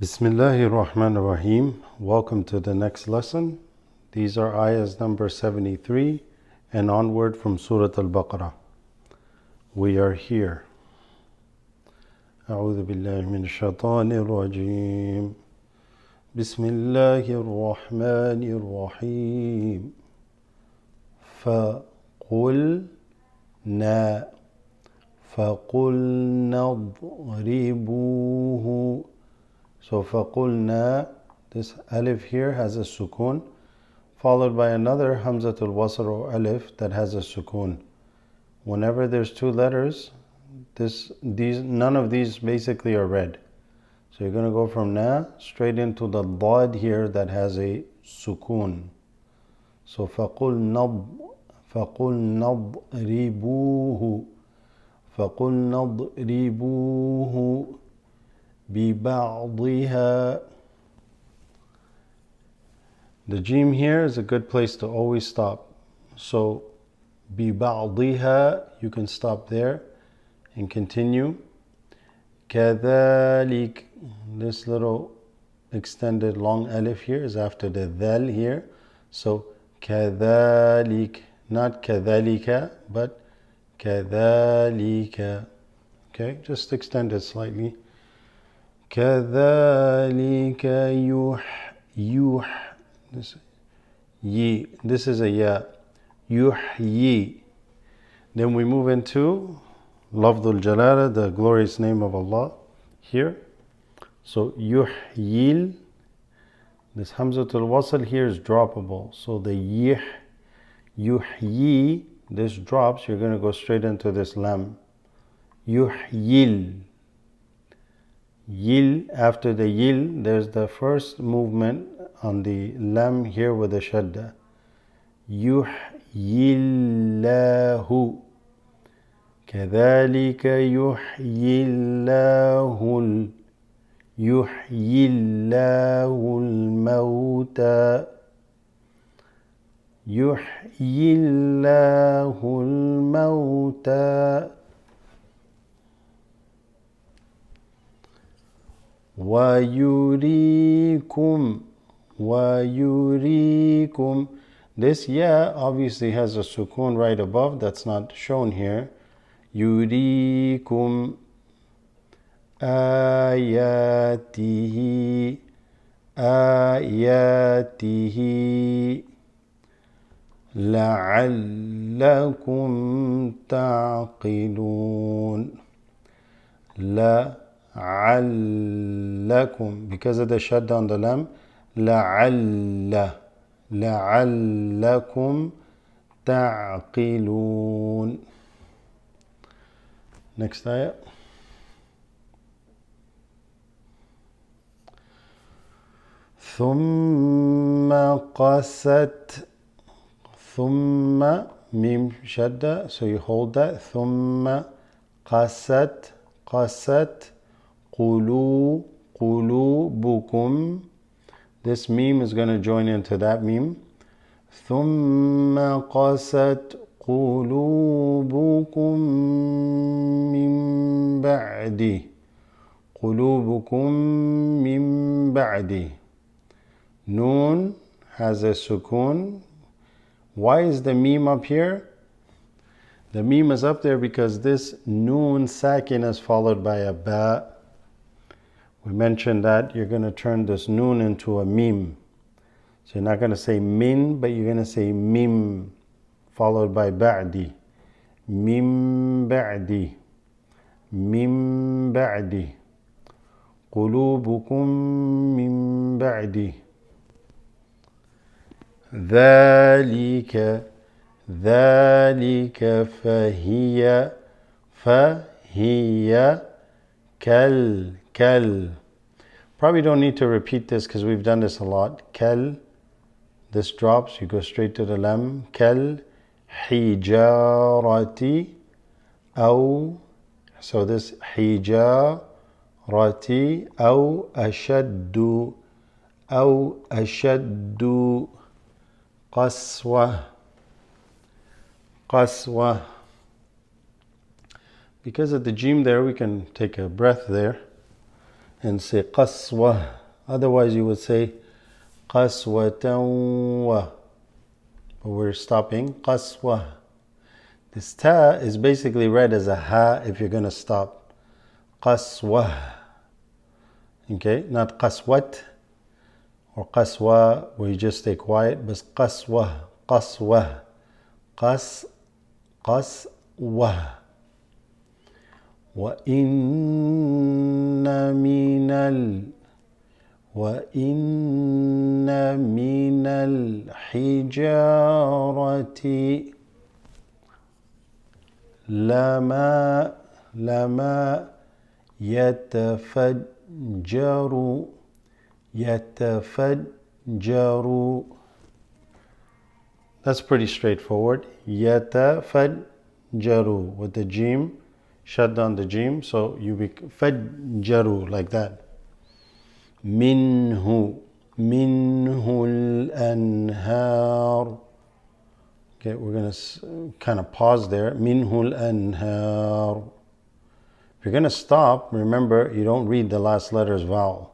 Bismillahir Rahmanir Rahim. Welcome to the next lesson. These are ayahs number 73 and onward from Surat al Baqarah. We are here. أعوذ بالله من الشيطان الرجيم. بسم الله الرحمن الرحيم. فقلنا اضربوه. So فقلنا, this alif here has a sukoon, followed by another hamzatul wasl or alif that has a sukoon. Whenever there's two letters, none of these basically are read. So you're going to go from na straight into the dad here that has a sukoon. So فقلنا اضربوه ببعضها. The jim here is a good place to always stop. So ببعضها, you can stop there and continue. كذلك, this little extended long alif here is after the dhal here. So كذلك, not كذلك, but كذلك. Okay, just extend it slightly. كذلك this is a ya. يحيي. Then we move into Lafdul Jalala, the glorious name of Allah here. So yuhyil, this hamzatul wasl here is droppable. So the yuhyi, this drops, you're going to go straight into this lam. Yuhyil. Yil, after the yil, there's the first movement on the lam here with the shadda. Yuhyillahu. كذلك يحيي الله الموتى. يحيي الله الموتى. ويريكم. This ya obviously has a sukoon right above, that's not shown here. يريكم آياته لعلكم تعقلون. لعلكم, because of the shadda on the lam, لعلكم تعقلون. Next ayah. ثم mim shadda, so you hold that. ثم قست قلوبكم. This meme is going to join into that meme. ثم قست قلوبكم من بعد. Noon has a sukoon. Why is the meme up here? The meme is up there because this noon sakin is followed by a ba. We mentioned that you're going to turn this noon into a meme. So you're not going to say min, but you're going to say mim, followed by ba'di. Mim ba'di. قلوبكم من بعد. ذلك فهي كل. Probably don't need to repeat this because we've done this a lot. Kal, this drops, you go straight to the lam. Kal hijarati aw, so this hijarati aw ashaddu qaswa. Because of the jim there, we can take a breath there and say qaswa. Otherwise you would say qaswatan wa. But we're stopping qaswa. This ta is basically read as a ha if you're going to stop. Qaswa. Okay, not qaswat or qaswa where you just stay quiet, but qaswa, qaswa, qaswa. وَإِنَّ مِنَ الْحِجَارَةِ لَمَا يَتَفَجَّرُ. That's pretty straightforward. يَتَفَجَّرُ with the jim. Shut down the jim, so you be fajjaru like that. Minhu al-anhar. Okay, we're going to kind of pause there. Minhu al-anhar. If you're going to stop, remember you don't read the last letter's vowel.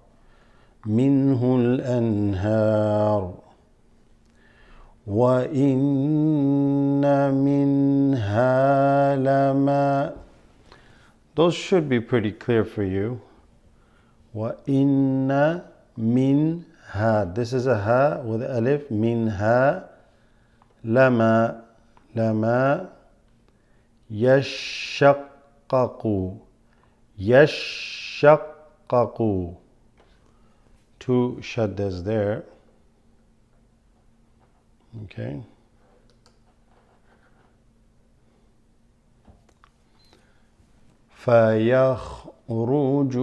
Minhu al-anhar. Wa inna minha lama. Those should be pretty clear for you. Wa inna minha. This is a ha with alif. Minha lama yashaqqaqu. Yashaqqaqu. Two shaddas there. Okay. فيخرج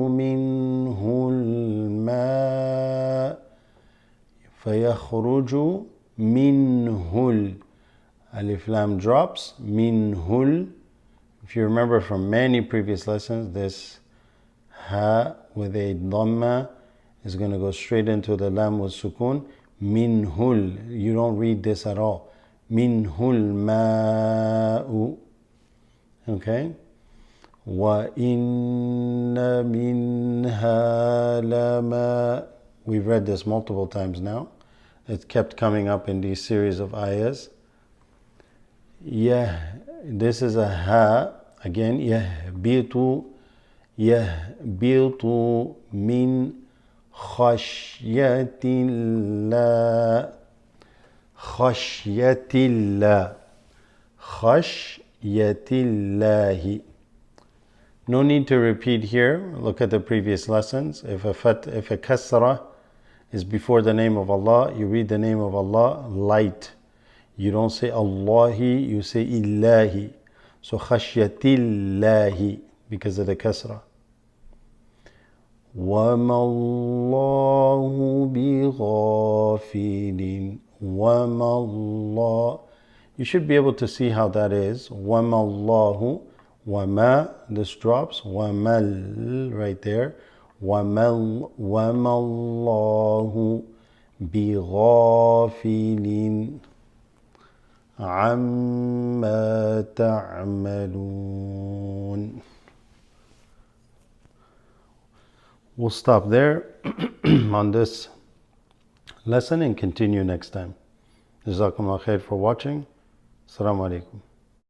منه الماء. فيخرج منه. Alif lam drops. منه. If you remember from many previous lessons, this ha with a dhamma is going to go straight into the lam with sukun. Minhul. You don't read this at all. Minhul ma'u. Okay. Wa inna minha lama. We've read this multiple times now. It kept coming up in these series of ayahs. Yeah, this is a ha. Again, yahbitu min khashyatillah. Khashyatillah. Khashyatillahi. No need to repeat here. Look at the previous lessons. If a kasra is before the name of Allah, you read the name of Allah light. You don't say Allahi, you say Illahi. So khashyatillahi because of the kasra. وَمَا اللَّهُ بِغَافِلٍ. وَمَا اللَّهُ. You should be able to see how that is. وَمَا اللَّهُ. وَمَا. This drops. وَمَا right there. وَمَا اللَّهُ بِغَافِلٍ عَمَّا تَعْمَلُونَ. We'll stop there on this lesson and continue next time. Jazakumullah khair for watching. Assalamu alaikum.